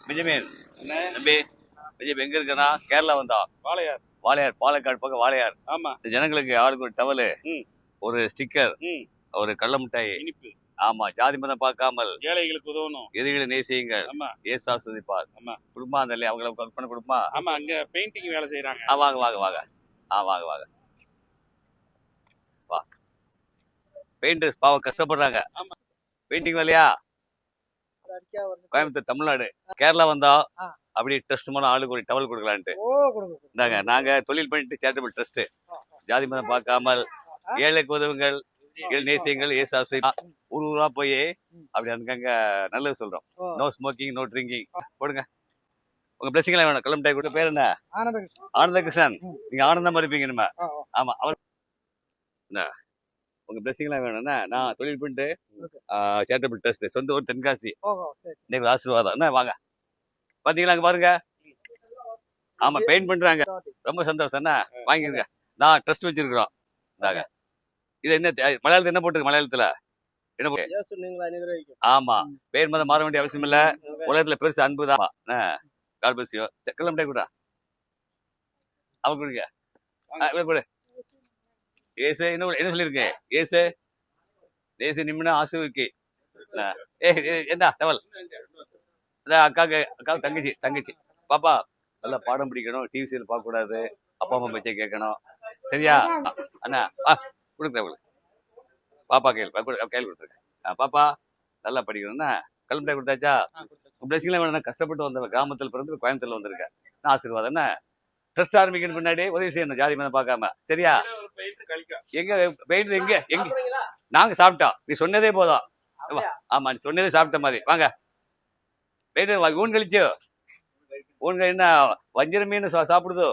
Benjamin என்ன தம்பி, Benjamin எங்க இருக்கனா? கேரளா வந்தோம். வாழையார். வாளையார், பாலக்காடு பக்கம் வாளையார். ஆமா. இந்த ஜனங்களுக்கு ஆளுக்கு ஒரு டவலு, ம். ஒரு ஸ்டிக்கர், ம். ஒரு கடல மிட்டாய். இனிப்பு. ஆமா, ஜாதி மதம் பார்க்காமல் ஏழைகளுக்கு உதவணும். எதிரிகளை நேசியுங்கள். ஆமா. ஏசா சுதிப்பார். ஆமா. குடும்பம் அந்த இல்லையா, அவங்களுக்கு ஒர்க் பண்ண குடும்பமா? ஆமா, அங்க பெயிண்டிங் வேலை செய்யறாங்க. வாங்க வாங்க வாங்க. வாங்க வாங்க. வா. பெயிண்டர்ஸ் பாவம் கஷ்டப்படுறாங்க. ஆமா. பெயிண்டிங் வேலையா? கோயம்புத்தூர், தமிழ்நாடு. கேரளா வந்தோம். அப்படி ட்ரஸ்ட் மூலம் ஆளுக்கு ஒரு டவல் கொடுக்கலான்ட்டு. இந்தாங்க, நாங்க தொழில் பண்ணிட்டு சேரிட்டபிள் ட்ரஸ்ட். ஜாதி மதம் பார்க்காமல் ஏழைக்கு உதவுங்கள், நேசியங்கள், ஏசாசு. ஊர் ஊரா போய் அப்படி அங்கங்க நல்லது சொல்றோம். No smoking, no drinking. போடுங்க. உங்க பிளஸிங்லாம் வேணும். கிளம்பிட்டாய் கூட பேர் என்ன? ஆனந்த கிருஷ்ணன். நீங்க ஆனந்தமா இருப்பீங்க நம்ம. ஆமா, அவர் உங்க பிளஸிங்லாம் வேணும்னா நான் தொழில் பண்ணிட்டு சேரிட்டபிள் ட்ரஸ்ட், சொந்த ஊர் தென்காசி. இன்னைக்கு ஆசீர்வாதம் என்ன, வாங்க. பாத்தீங்களா, அங்க பாருங்க. ஆமா, பெயிண்ட் பண்றாங்க. ரொம்ப சந்தோஷம். என்ன வாங்கிருங்க. நான் ட்ரஸ்ட் வச்சிருக்கிறோம். இந்தாங்க. இது என்ன மலையாளத்துல என்ன போட்டுருக்கு? மலையாளத்துல என்ன? ஆமா, பேர் மதம் மாற வேண்டிய அவசியம் இல்ல. உலகத்துல பெருசு அன்புதான். கால் பேசியோ கிளம்பிட்டே கூட அவன் கொடுங்க. ஏசு என்ன சொல்லியிருக்கேன்? ஏசு நிம்மனா ஆசுவுக்கு என்ன டவல். அக்காவுக்கு தங்கச்சி பாப்பா நல்லா பாடம் பிடிக்கணும், டிவி சீரியல் பார்க்க கூடாது, அப்பா அம்மா பேச்சை கேட்கணும். சரியா அண்ணா? கொடுக்குறேன் பாப்பா கையில் கொடுத்துருக்கேன். பாப்பா நல்லா படிக்கணும்னா கிளம்பிட்டே கொடுத்தாச்சா? பிளஸிங்லாம் வேணும். கஷ்டப்பட்டு வந்த கிராமத்தில் பிறந்து கோயம்புத்தூர்ல வந்திருக்கேன். ஆசீர்வாதம். என்ன ட்ரஸ்ட் ஆரம்பிக்கணும் பின்னாடி உதவி செய்யணும், ஜாதி மதம் பார்க்காம. சரியா? எங்க பெயிண்டர் எங்க நாங்க சாப்பிட்டோம். நீ சொன்னதே போதும். ஆமா, நீ சொன்னதே சாப்பிட்ட மாதிரி. வாங்க பெயிண்டர். ஊன் கழிச்சு என்ன வஞ்சிர மீன் சாப்பிடுதோ?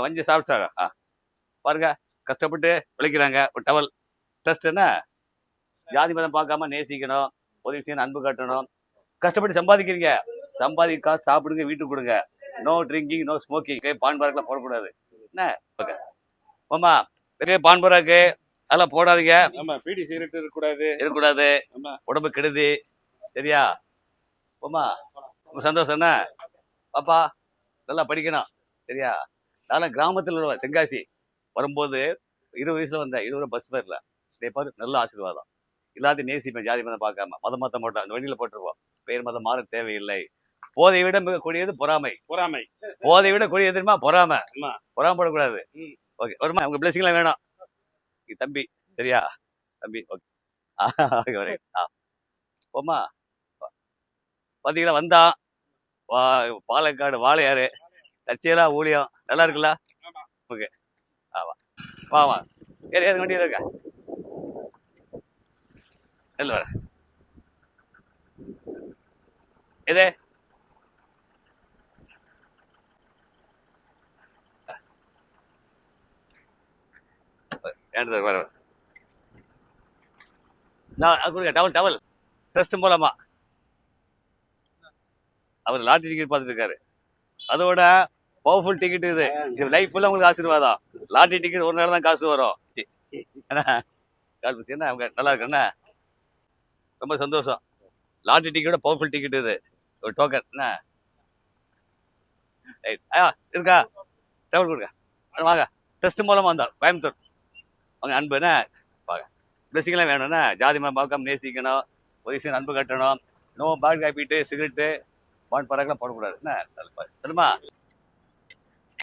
வஞ்சி சாப்பிட்டாங்க. பாருங்க, கஷ்டப்பட்டு விளைக்கிறாங்க. ஒரு டவல் ட்ரஸ்ட். என்ன ஜாதி மதம் பார்க்காம நேசிக்கணும், உதவி செய்யணும், அன்பு காட்டணும். கஷ்டப்பட்டு சம்பாதிக்கிறீங்க, காசு சாப்பிடுங்க, வீட்டுக்கு கொடுங்க. No drinking, no smoking. Paan பராக்லாம் போடக்கூடாது. என்ன மாமா, பான் பராக்கு அதெல்லாம் போடாதீங்க. பீடி சிகரெட் இருக்கக்கூடாது. உடம்பு கெடுதி. சரியா மாமா? ரொம்ப சந்தோஷம். என்ன பாப்பா நல்லா படிக்கணும். சரியா? நான் கிராமத்தில் உள்ள தென்காசி வரும்போது 20 வயசுல வந்தேன். 20 பஸ் பேர்ல பாரு. நல்ல ஆசீர்வாதம். எல்லாத்தையும் நேசிப்பேன், ஜாதி மதம் பார்க்காம. மதம் மாத்த மாட்டோம். அந்த வண்டியில போட்டுருவோம். பெயர் மதம் மாற தேவையில்லை. போதை விட மிக கொடியது பொறாமை. போதை விட கொடியது தெரியுமா? பொறாமை. பொறாமப்படக்கூடாது. ஓகே, வருமா? உங்க பிளஸிங்லாம் வேணும் தம்பி. சரியா தம்பி? ஓகே. போமா. பாத்தீங்களா, வந்தா பாலக்காடு வாழையாறு தச்சையலா ஊழியம் நல்லா இருக்குல்ல? ஓகே. ஆமா, வாமா. ஏதாவது வண்டியில் இருக்க இல்ல வர எது? வர டவல் டவல் ட்ரஸ்ட் மூலமா அவர் லாட்டரி டிக்கெட் பார்த்துட்டு இருக்காரு. அதோட பவர்ஃபுல் டிக்கெட் இது. லைஃப் ஃபுல்லா உங்களுக்கு ஆசீர்வாதம். லாட்டரி டிக்கெட் ஒரு நாள் தான் காசு வரும். என்ன அவங்க நல்லா இருக்குண்ணா, ரொம்ப சந்தோஷம். லாட்டரி டிக்கெட்டோட பவர்ஃபுல் டிக்கெட் இது. ஒரு டோக்கன். என்ன இருக்கா? டவல் கொடுங்க. வாங்க, ட்ரஸ்ட் மூலமா வந்தோம் கோயம்புத்தூர். அவங்க அன்பு. என்ன வாங்க, பிளஸிங்லாம் வேணும்னா ஜாதி மதம் பார்க்காம நேசிக்கணும், உதவி செய்யணும், அன்பு கட்டணும். நோ பேட் ஹேபிட்டு, சிகரெட்டு, பான் பராக்கெல்லாம் போடக்கூடாது. என்ன தெரியுமா?